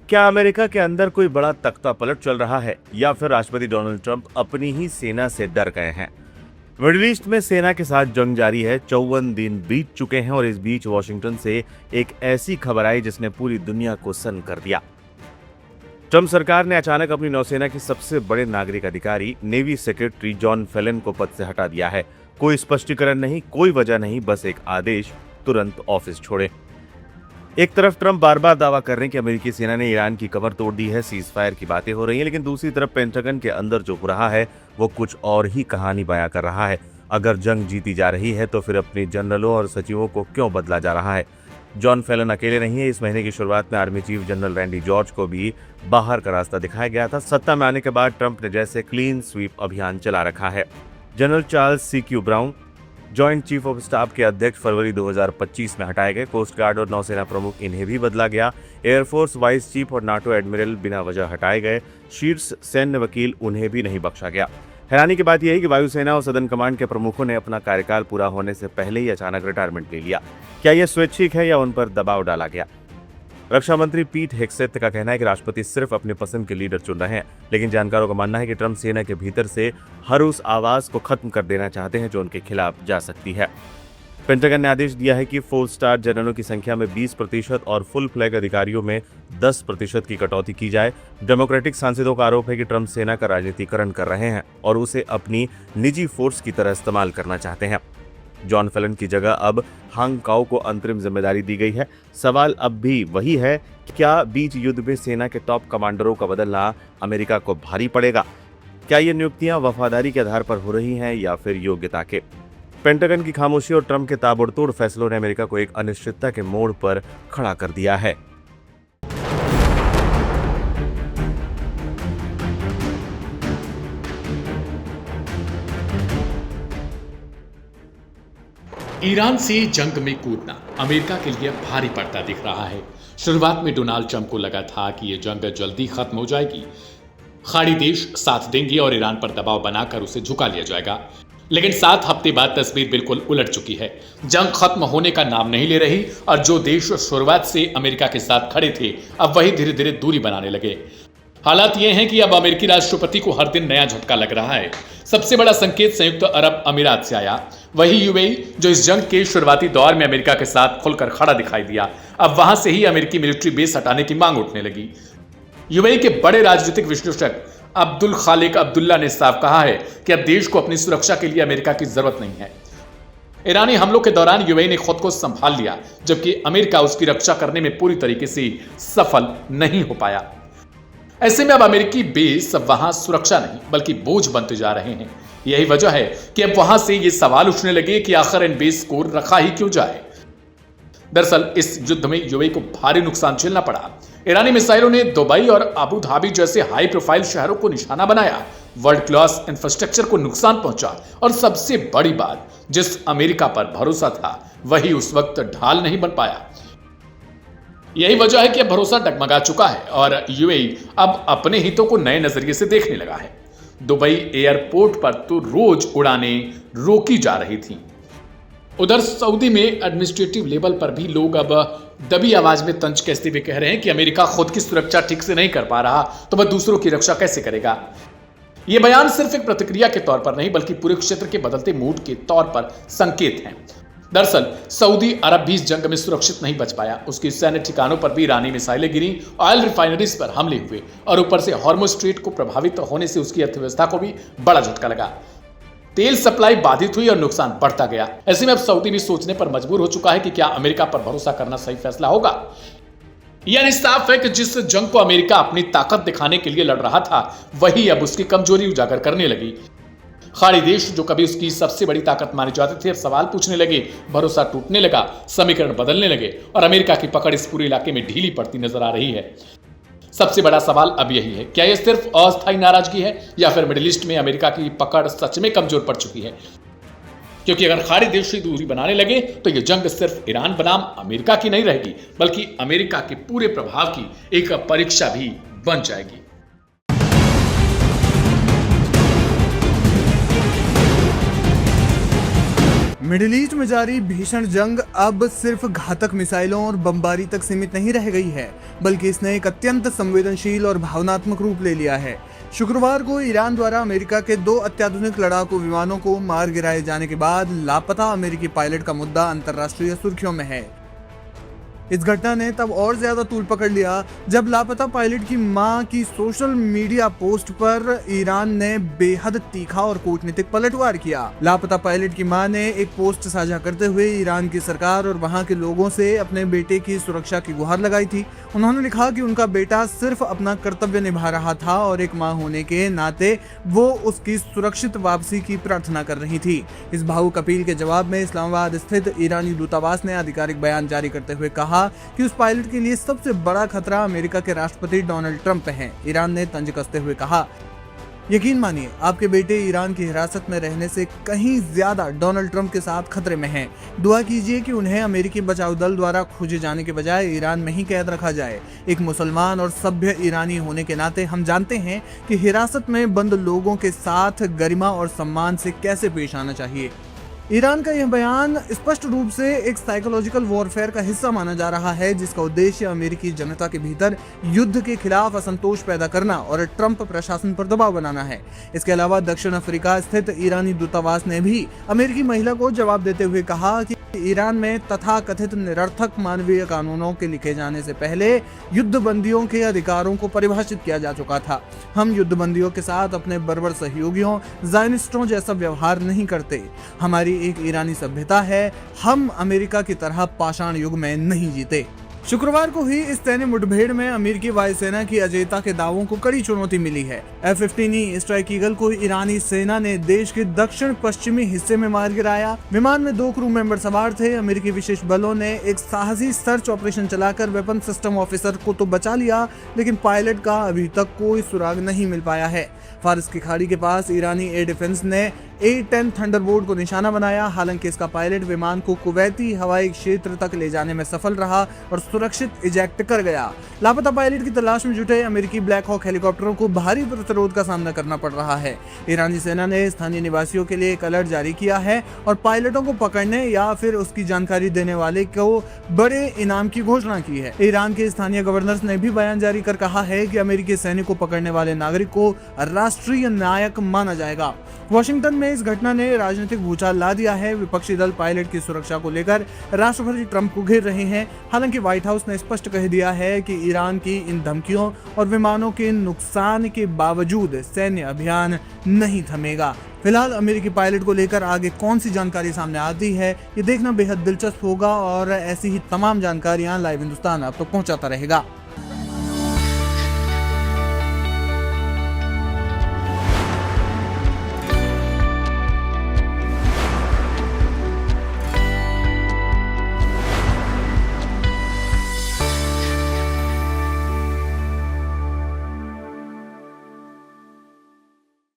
क्या अमेरिका के अंदर कोई बड़ा तख्ता पलट चल रहा है या फिर राष्ट्रपति डोनाल्ड ट्रंप अपनी ही सेना से डर गए हैं? मिडिल ईस्ट में सेना के साथ जंग जारी है। 54 दिन बीत चुके हैं और इस बीच वॉशिंगटन से एक ऐसी खबर आई जिसने पूरी दुनिया को सन्न कर दिया। ट्रंप सरकार ने अचानक अपनी नौसेना के सबसे बड़े नागरिक अधिकारी नेवी सेक्रेटरी जॉन फेलन को पद से हटा दिया है। कोई स्पष्टीकरण नहीं, कोई वजह नहीं, बस एक आदेश, तुरंत ऑफिस छोड़े। एक तरफ ट्रंप बार बार दावा कर रहे हैं कि अमेरिकी सेना ने ईरान की कमर तोड़ दी है, सीज फायर की बातें हो रही हैं, लेकिन दूसरी तरफ पेंटागन के अंदर जो हो रहा है वो कुछ और ही कहानी बयां कर रहा है। अगर जंग जीती जा रही है तो फिर अपने जनरलों और सचिवों को क्यों बदला जा रहा है? जॉन फेलन अकेले नहीं है। इस महीने की शुरुआत में army chief general Randy George को भी बाहर का रास्ता दिखाया गया था। सत्ता में आने के बाद ट्रंप ने जैसे क्लीन स्वीप अभियान चला रखा है। General Charles CQ. Brown joint chief of staff के अध्यक्ष फरवरी 2025 में हटाए गए। कोस्ट गार्ड और नौसेना प्रमुख इन्हें भी बदला गया। एयरफोर्स वाइस चीफ और नाटो एडमिरल बिना वजह हटाए गए। शीर्ष सैन्य वकील उन्हें भी नहीं बख्शा गया। हैरानी की बात यह है कि वायुसेना और सदन कमांड के प्रमुखों ने अपना कार्यकाल पूरा होने से पहले ही अचानक रिटायरमेंट ले लिया। क्या यह स्वैच्छिक है या उन पर दबाव डाला गया? रक्षा मंत्री पीट हेग्सेथ का कहना है कि राष्ट्रपति सिर्फ अपने पसंद के लीडर चुन रहे हैं, लेकिन जानकारों का मानना है कि ट्रंप सेना के भीतर से हर उस आवाज को खत्म कर देना चाहते हैं जो उनके खिलाफ जा सकती है। पेंटागन ने आदेश दिया है कि 4 स्टार जनरलों की संख्या में 20% और फुल फ्लैग अधिकारियों में 10% की कटौती की जाए। डेमोक्रेटिक सांसदों का आरोप है कि ट्रंप सेना का राजनीतिकरण कर रहे हैं और उसे अपनी निजी फोर्स की तरह इस्तेमाल करना चाहते हैं। जॉन फेलन की जगह अब हांग काओ को अंतरिम जिम्मेदारी दी गई है। सवाल अब भी वही है, क्या बीच युद्ध में सेना के टॉप कमांडरों का बदलना अमेरिका को भारी पड़ेगा? क्या ये नियुक्तियां वफादारी के आधार पर हो रही हैं या फिर योग्यता के? पेंटागन की खामोशी और ट्रंप के ताबड़तोड़ फैसलों ने अमेरिका को एक अनिश्चितता के मोड़ पर खड़ा कर दिया है। ईरान से जंग में कूदना अमेरिका के लिए भारी पड़ता दिख रहा है। शुरुआत में डोनाल्ड ट्रंप को लगा था कि यह जंग जल्दी खत्म हो जाएगी, खाड़ी देश साथ देंगे और ईरान पर दबाव बनाकर उसे झुका लिया जाएगा। लेकिन 7 हफ्ते बाद तस्वीर बिल्कुल उलट चुकी है। जंग खत्म होने का नाम नहीं ले रही और जो देश शुरुआत से अमेरिका के साथ खड़े थे अब वही धीरे धीरे दूरी बनाने लगे। हालात ये हैं कि अब अमेरिकी राष्ट्रपति को हर दिन नया झटका लग रहा है। सबसे बड़ा संकेत संयुक्त अरब अमीरात से आया, वही यूएई जो इस जंग के शुरुआती दौर में अमेरिका के साथ खुलकर खड़ा दिखाई दिया। अब वहां से ही अमेरिकी मिलिट्री बेस हटाने की मांग उठने लगी। यूएई के बड़े राजनीतिक विश्लेषक अब्दुल खालिक अब्दुल्ला ने साफ कहा है कि अब देश को अपनी सुरक्षा के लिए अमेरिका की जरूरत नहीं है। ईरानी हमलों के दौरान यूएई ने खुद को संभाल लिया, जबकि अमेरिका उसकी रक्षा करने में पूरी तरीके से सफल नहीं हो पाया। ऐसे में अब अमेरिकी बेस अब वहां सुरक्षा नहीं बल्कि बोझ बनते जा रहे हैं। यही वजह है कि अब वहां से ये सवाल उठने लगे कि आखिर इन बेस को रखा ही क्यों जाए। दरअसल इस युद्ध में यूएई को भारी नुकसान झेलना पड़ा। ईरानी मिसाइलों ने दुबई और अबू धाबी जैसे हाई प्रोफाइल शहरों को निशाना बनाया, वर्ल्ड क्लास इंफ्रास्ट्रक्चर को नुकसान पहुंचा और सबसे बड़ी बात, जिस अमेरिका पर भरोसा था वही उस वक्त ढाल नहीं बन पाया। यही वजह है कि अब भरोसा डगमगा चुका है और यूएई अब अपने हितों को नए नजरिए से देखने लगा है। दुबई एयरपोर्ट पर तो रोज उड़ानें रोकी जा रही थीं। उधर सऊदी में एडमिनिस्ट्रेटिव लेवल पर भी लोग अब दबी आवाज में तंज कसते हुए कह रहे हैं कि अमेरिका खुद की सुरक्षा ठीक से नहीं कर पा रहा तो वह दूसरों की रक्षा कैसे करेगा। यह बयान सिर्फ एक प्रतिक्रिया के तौर पर नहीं बल्कि पूरे क्षेत्र के बदलते मूड के तौर पर संकेत है। दरअसल सऊदी अरब भी इस जंग में सुरक्षित नहीं बच पाया। उसके सैन्य ठिकानों पर भी ईरानी मिसाइलें गिरी, ऑयल रिफाइनरीज पर हमले हुए और ऊपर से हॉर्मुज़ स्ट्रेट को प्रभावित होने से उसकी अर्थव्यवस्था को भी बड़ा झटका लगा। तेल सप्लाई बाधित हुई और नुकसान बढ़ता गया। ऐसे में अब सऊदी भी सोचने पर मजबूर हो चुका है कि क्या अमेरिका पर भरोसा करना सही फैसला होगा। यानी साफ है कि जिस जंग को अमेरिका अपनी ताकत दिखाने के लिए लड़ रहा था वही अब उसकी कमजोरी उजागर करने लगी। खाड़ी देश जो कभी उसकी सबसे बड़ी ताकत माने जाते थे अब सवाल पूछने लगे, भरोसा टूटने लगा, समीकरण बदलने लगे और अमेरिका की पकड़ इस पूरे इलाके में ढीली पड़ती नजर आ रही है। सबसे बड़ा सवाल अब यही है, क्या यह सिर्फ अस्थायी नाराजगी है या फिर मिडिल ईस्ट में अमेरिका की पकड़ सच में कमजोर पड़ चुकी है? क्योंकि अगर खाड़ी देश से दूरी बनाने लगे तो यह जंग सिर्फ ईरान बनाम अमेरिका की नहीं रहेगी बल्कि अमेरिका के पूरे प्रभाव की एक परीक्षा भी बन जाएगी। मिडिल ईस्ट में जारी भीषण जंग अब सिर्फ घातक मिसाइलों और बमबारी तक सीमित नहीं रह गई है, बल्कि इसने एक अत्यंत संवेदनशील और भावनात्मक रूप ले लिया है। शुक्रवार को ईरान द्वारा अमेरिका के 2 अत्याधुनिक लड़ाकू विमानों को मार गिराए जाने के बाद लापता अमेरिकी पायलट का मुद्दा अंतर्राष्ट्रीय सुर्खियों में है। इस घटना ने तब और ज्यादा तूल पकड़ लिया जब लापता पायलट की मां की सोशल मीडिया पोस्ट पर ईरान ने बेहद तीखा और कूटनीतिक पलटवार किया। लापता पायलट की मां ने एक पोस्ट साझा करते हुए ईरान की सरकार और वहां के लोगों से अपने बेटे की सुरक्षा की गुहार लगाई थी। उन्होंने लिखा कि उनका बेटा सिर्फ अपना कर्तव्य निभा रहा था और एक मां होने के नाते वो उसकी सुरक्षित वापसी की प्रार्थना कर रही थी। इस भावुक अपील के जवाब में इस्लामाबाद स्थित ईरानी दूतावास ने आधिकारिक बयान जारी करते हुए कहा कि उस पायलट के लिए सबसे बड़ा खतरा अमेरिका के राष्ट्रपति डोनाल्ड ट्रंप हैं। ईरान ने तंज कसते हुए कहा, यकीन मानिए आपके बेटे ईरान की हिरासत में रहने से कहीं ज्यादा डोनाल्ड ट्रंप के साथ खतरे में हैं। दुआ कीजिए कि उन्हें अमेरिकी बचाव दल द्वारा खोजे जाने के बजाय ईरान में ही कैद रखा जाए। एक मुसलमान और सभ्य ईरानी होने के नाते हम जानते हैं कि हिरासत में बंद लोगों के साथ गरिमा और सम्मान से कैसे पेश आना चाहिए। ईरान का यह बयान स्पष्ट रूप से एक साइकोलॉजिकल वॉरफेयर का हिस्सा माना जा रहा है, जिसका उद्देश्य अमेरिकी जनता के भीतर युद्ध के खिलाफ असंतोष पैदा करना और ट्रंप प्रशासन पर दबाव बनाना है। इसके अलावा दक्षिण अफ्रीका स्थित ईरानी दूतावास ने भी अमेरिकी महिला को जवाब देते हुए कहा कि ईरान में तथाकथित निरर्थक मानवीय कानूनों के लिखे जाने से पहले युद्धबंदियों के अधिकारों को परिभाषित किया जा चुका था। हम युद्धबंदियों के साथ अपने बर्बर सहयोगियों ज़ायनिस्टों जैसा व्यवहार नहीं करते। हमारी एक ईरानी सभ्यता है, हम अमेरिका की तरह पाषाण युग में नहीं जीते। शुक्रवार को हुई इस सैन्य मुठभेड़ में अमेरिकी वायुसेना की अजेयता के दावों को कड़ी चुनौती मिली है। F-15E स्ट्राइक ईगल को ईरानी सेना ने देश के दक्षिण पश्चिमी हिस्से में मार गिराया। विमान में 2 क्रू मेंबर सवार थे। अमेरिकी विशेष बलों ने एक साहसी सर्च ऑपरेशन चलाकर वेपन सिस्टम ऑफिसर को तो बचा लिया, लेकिन पायलट का अभी तक कोई सुराग नहीं मिल पाया है। फारस की खाड़ी के पास ईरानी एयर डिफेंस ने A-10 थंडरबोल्ट को निशाना बनाया। हालांकि इसका पायलट विमान को कुवैती हवाई क्षेत्र तक ले जाने में सफल रहा और सुरक्षित इजेक्ट कर गया। लापता पायलट की तलाश में जुटे अमेरिकी ब्लैक हॉक हेलीकॉप्टरों को भारी प्रतिरोध का सामना करना पड़ रहा है। ईरानी सेना ने स्थानीय निवासियों के लिए एक अलर्ट जारी किया है और पायलटों को पकड़ने या फिर उसकी जानकारी देने वाले को बड़े इनाम की घोषणा की है। ईरान के स्थानीय गवर्नर ने भी बयान जारी कर कहा है कि अमेरिकी सैनिक को पकड़ने वाले नागरिक को राष्ट्रीय नायक माना जाएगा। वॉशिंगटन में इस घटना ने राजनीतिक भूचाल ला दिया है। विपक्षी दल पायलट की सुरक्षा को लेकर राष्ट्रपति ट्रंप को घेर रहे हैं। हालांकि व्हाइट हाउस ने स्पष्ट कह दिया है कि ईरान की इन धमकियों और विमानों के नुकसान के बावजूद सैन्य अभियान नहीं थमेगा। फिलहाल अमेरिकी पायलट को लेकर आगे कौन सी जानकारी सामने आती है, ये देखना बेहद दिलचस्प होगा और ऐसी ही तमाम जानकारियां लाइव हिंदुस्तान आप तक पहुंचाता रहेगा।